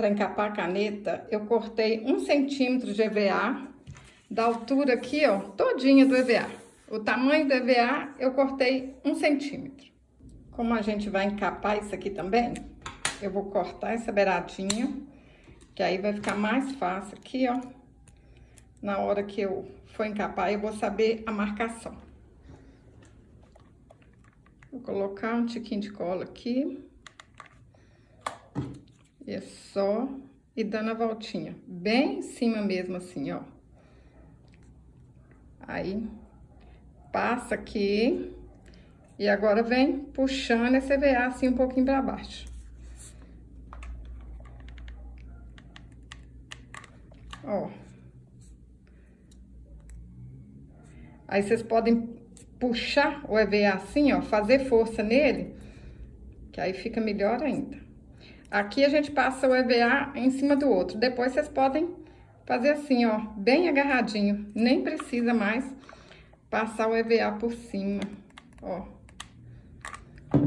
para encapar a caneta, eu cortei 1 centímetro de EVA, da altura aqui, ó, todinha do EVA. O tamanho do EVA eu cortei 1 centímetro. Como a gente vai encapar isso aqui também, eu vou cortar essa beiradinha, que aí vai ficar mais fácil aqui, ó. Na hora que eu for encapar, eu vou saber a marcação. Vou colocar um tiquinho de cola aqui. E é só ir dando a voltinha, bem em cima mesmo assim, ó. Aí, passa aqui. E agora vem puxando esse EVA assim um pouquinho pra baixo. Ó. Aí vocês podem puxar o EVA assim, ó, fazer força nele, que aí fica melhor ainda. Aqui a gente passa o EVA em cima do outro. Depois vocês podem fazer assim, ó, bem agarradinho. Nem precisa mais passar o EVA por cima, ó.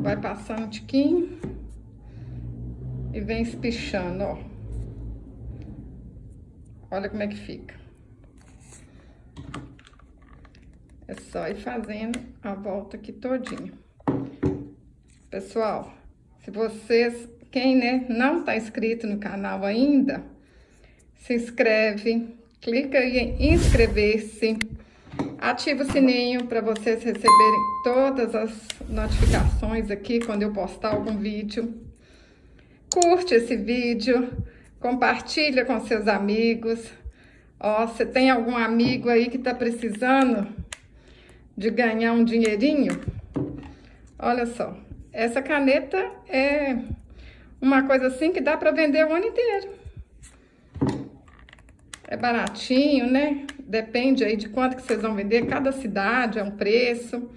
Vai passando um tiquinho e vem espichando, ó. Olha como é que fica. É só ir fazendo a volta aqui todinho. Pessoal, se vocês, quem, né, não tá inscrito no canal ainda, se inscreve, clica aí em inscrever-se, ativa o sininho para vocês receberem todas as notificações aqui quando eu postar algum vídeo. Curte esse vídeo, compartilha com seus amigos. Ó, você tem algum amigo aí que tá precisando de ganhar um dinheirinho? Olha só, essa caneta é uma coisa assim que dá para vender o ano inteiro. É baratinho, né? Depende aí de quanto que vocês vão vender. Cada cidade é um preço.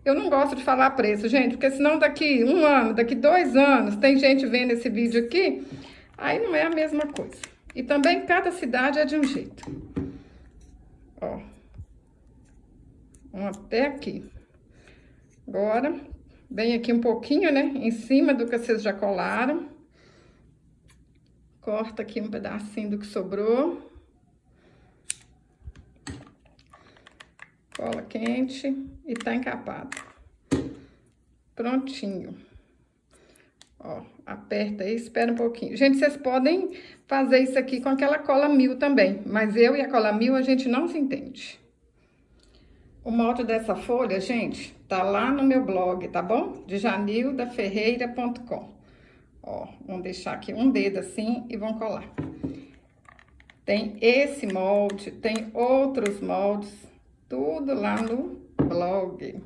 Eu não gosto de falar preço, gente, porque senão daqui 1 ano, daqui 2 anos, tem gente vendo esse vídeo aqui, aí não é a mesma coisa. E também cada cidade é de um jeito. Ó. Vamos até aqui. Agora, vem aqui um pouquinho, né, em cima do que vocês já colaram. Corta aqui um pedacinho do que sobrou. Cola quente e tá encapado. Prontinho. Ó, aperta aí, espera um pouquinho. Gente, vocês podem fazer isso aqui com aquela cola 1000 também, mas eu e a cola 1000 a gente não se entende. O molde dessa folha, gente, tá lá no meu blog, tá bom? djanildaferreira.com. Ó, vamos deixar aqui um dedo assim e vamos colar. Tem esse molde, tem outros moldes, tudo lá no blog.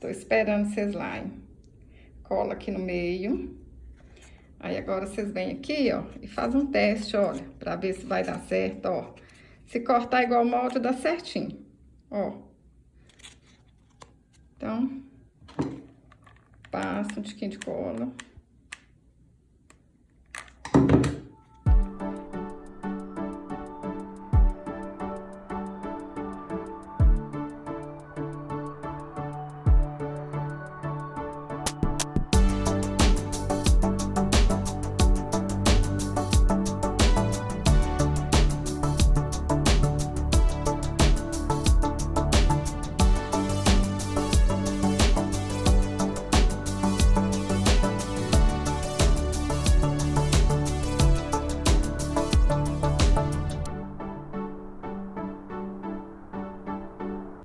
Tô esperando vocês lá, hein? Cola aqui no meio. Aí agora vocês vêm aqui, ó, e fazem um teste, olha, pra ver se vai dar certo, ó. Se cortar igual o molde, dá certinho, ó. Então, passa um tiquinho de cola.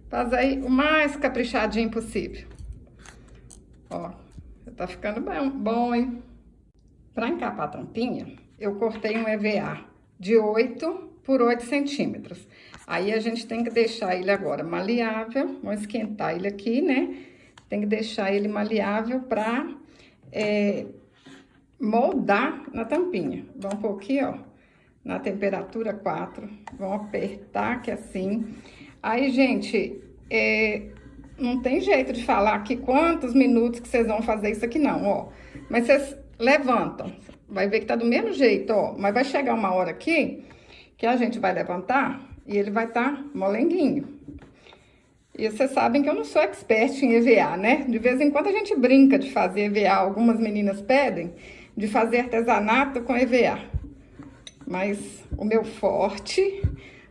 Faz aí o mais caprichadinho possível. Ó, tá ficando bom, hein? Pra encapar a tampinha, eu cortei um EVA de 8 por 8 centímetros. Aí a gente tem que deixar ele agora maleável. Vamos esquentar ele aqui, né? Tem que deixar ele maleável pra moldar na tampinha. Vamos pôr aqui, ó, na temperatura 4. Vamos apertar aqui assim. Aí, gente, não tem jeito de falar aqui quantos minutos que vocês vão fazer isso aqui, não, ó. Mas vocês levantam, vai ver que tá do mesmo jeito, ó. Mas vai chegar uma hora aqui que a gente vai levantar e ele vai tá molenguinho. E vocês sabem que eu não sou expert em EVA, né? De vez em quando a gente brinca de fazer EVA. Algumas meninas pedem de fazer artesanato com EVA. Mas o meu forte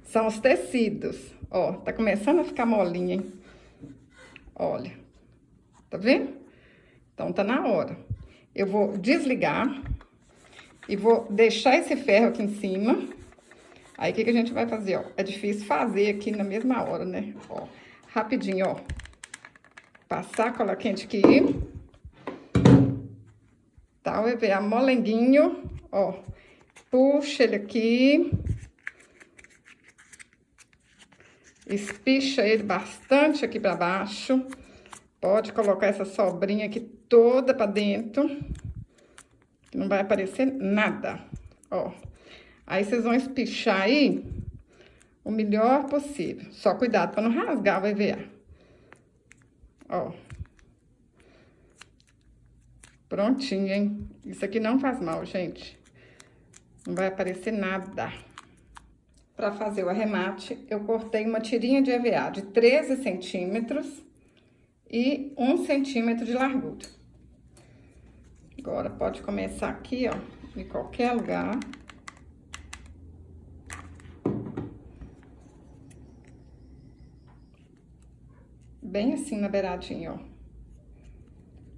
são os tecidos. Ó, tá começando a ficar molinha, hein? Olha, tá vendo? Então tá na hora. Eu vou desligar e vou deixar esse ferro aqui em cima. Aí, o que que a gente vai fazer, ó? É difícil fazer aqui na mesma hora, né? Ó, rapidinho, ó. Passar a cola quente aqui. Tá, o EVA molenguinho, ó. Puxa ele aqui. Espicha ele bastante aqui pra baixo. Pode colocar essa sobrinha aqui toda pra dentro. Que não vai aparecer nada, ó. Aí, vocês vão espichar aí o melhor possível. Só cuidado pra não rasgar o EVA. Ó. Prontinho, hein? Isso aqui não faz mal, gente. Não vai aparecer nada. Pra fazer o arremate, eu cortei uma tirinha de EVA de 13 centímetros e 1 centímetro de largura. Agora, pode começar aqui, ó, em qualquer lugar. Bem assim na beiradinha, ó.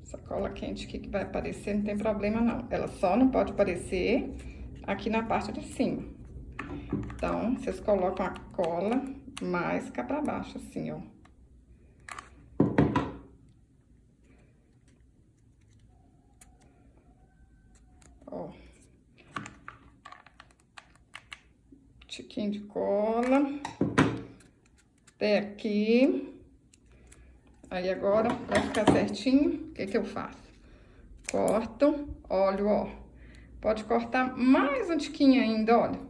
Essa cola quente aqui que vai aparecer, não tem problema não. Ela só não pode aparecer aqui na parte de cima. Então, vocês colocam a cola mais cá pra baixo, assim, ó. Ó. Tiquinho de cola. Até aqui. Aí, agora, pra ficar certinho, o que que eu faço? Corto, olho, ó. Pode cortar mais um tiquinho ainda, olha.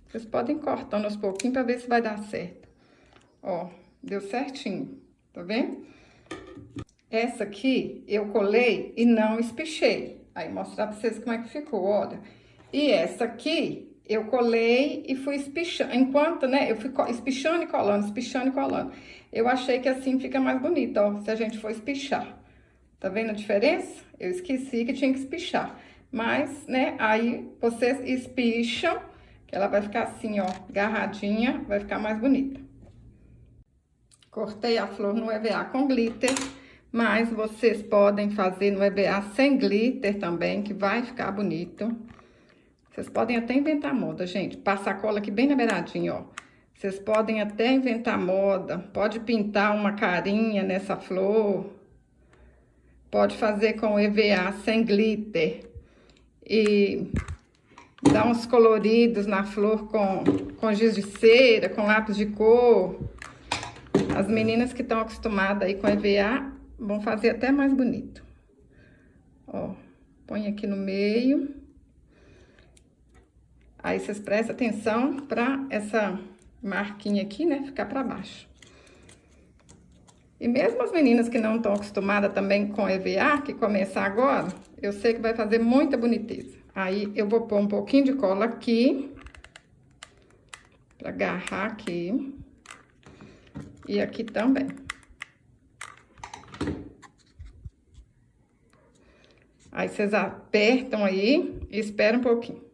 Vocês podem ir cortando aos pouquinhos pra ver se vai dar certo. Ó, deu certinho, tá vendo? Essa aqui, eu colei e não espichei. Aí, mostrar pra vocês como é que ficou, olha. E essa aqui, eu colei e fui espichando. Enquanto, né, eu fui espichando e colando, espichando e colando. Eu achei que assim fica mais bonito, ó, se a gente for espichar. Tá vendo a diferença? Eu esqueci que tinha que espichar. Mas, né, aí vocês espicham, que ela vai ficar assim, ó, agarradinha, vai ficar mais bonita. Cortei a flor no EVA com glitter, mas vocês podem fazer no EVA sem glitter também, que vai ficar bonito. Vocês podem até inventar moda, gente. Passa a cola aqui bem na beiradinha, ó. Vocês podem até inventar moda. Pode pintar uma carinha nessa flor. Pode fazer com EVA sem glitter. E dar uns coloridos na flor com giz de cera, com lápis de cor. As meninas que estão acostumadas aí com EVA vão fazer até mais bonito. Ó, põe aqui no meio. Aí, vocês prestem atenção pra essa marquinha aqui, né, ficar pra baixo. E mesmo as meninas que não estão acostumadas também com EVA, que começar agora, eu sei que vai fazer muita boniteza. Aí, eu vou pôr um pouquinho de cola aqui, pra agarrar aqui. E aqui também. Aí, vocês apertam aí e esperam um pouquinho.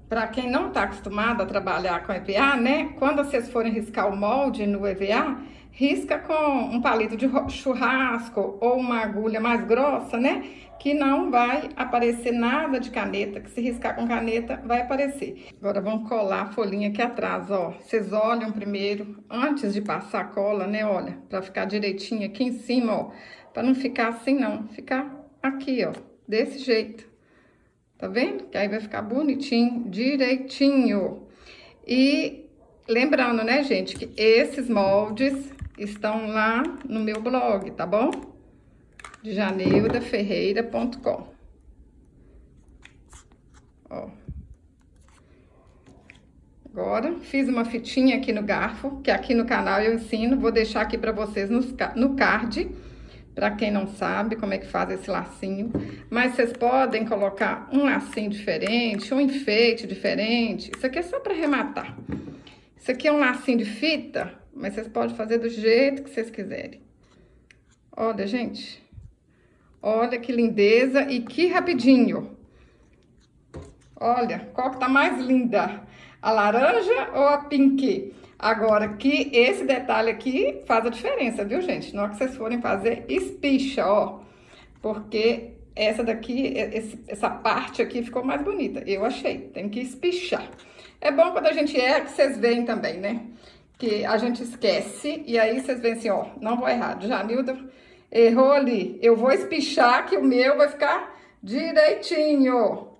Para quem não tá acostumado a trabalhar com EVA, né? Quando vocês forem riscar o molde no EVA, risca com um palito de churrasco ou uma agulha mais grossa, né? Que não vai aparecer nada de caneta, que se riscar com caneta vai aparecer. Agora vamos colar a folhinha aqui atrás, ó. Vocês olham primeiro, antes de passar a cola, né? Olha, para ficar direitinho aqui em cima, ó. Para não ficar assim, não. Ficar aqui, ó, desse jeito. Tá vendo? Que aí vai ficar bonitinho, direitinho. E lembrando, né, gente, que esses moldes estão lá no meu blog, tá bom? Janeudaferreira.com. Ó. Agora, fiz uma fitinha aqui no garfo, que aqui no canal eu ensino. Vou deixar aqui pra vocês no card. Pra quem não sabe como é que faz esse lacinho. Mas vocês podem colocar um lacinho diferente, um enfeite diferente. Isso aqui é só pra arrematar. Isso aqui é um lacinho de fita, Mas vocês podem fazer do jeito que vocês quiserem. Olha, gente. Olha que lindeza e que rapidinho. Olha, qual que tá mais linda? A laranja ou a pink? Agora, que esse detalhe aqui faz a diferença, viu, gente? Na hora que vocês forem fazer, espicha, ó. Porque essa daqui, essa parte aqui ficou mais bonita. Eu achei, tem que espichar. É bom quando a gente erra que vocês veem também, né? Que a gente esquece e aí vocês veem assim, ó, não vou errar. Janilda errou ali. Eu vou espichar que o meu vai ficar direitinho.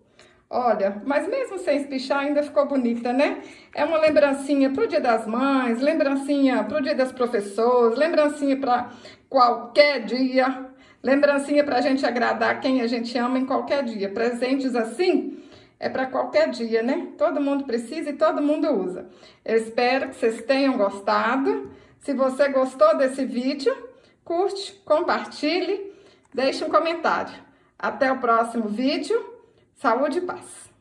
Olha, mas mesmo sem espichar ainda ficou bonita, né? É uma lembrancinha pro Dia das Mães, lembrancinha pro Dia das Professoras, lembrancinha para qualquer dia, lembrancinha pra gente agradar quem a gente ama em qualquer dia. Presentes assim é para qualquer dia, né? Todo mundo precisa e todo mundo usa. Eu espero que vocês tenham gostado. Se você gostou desse vídeo, curte, compartilhe, deixe um comentário. Até o próximo vídeo. Saúde e paz.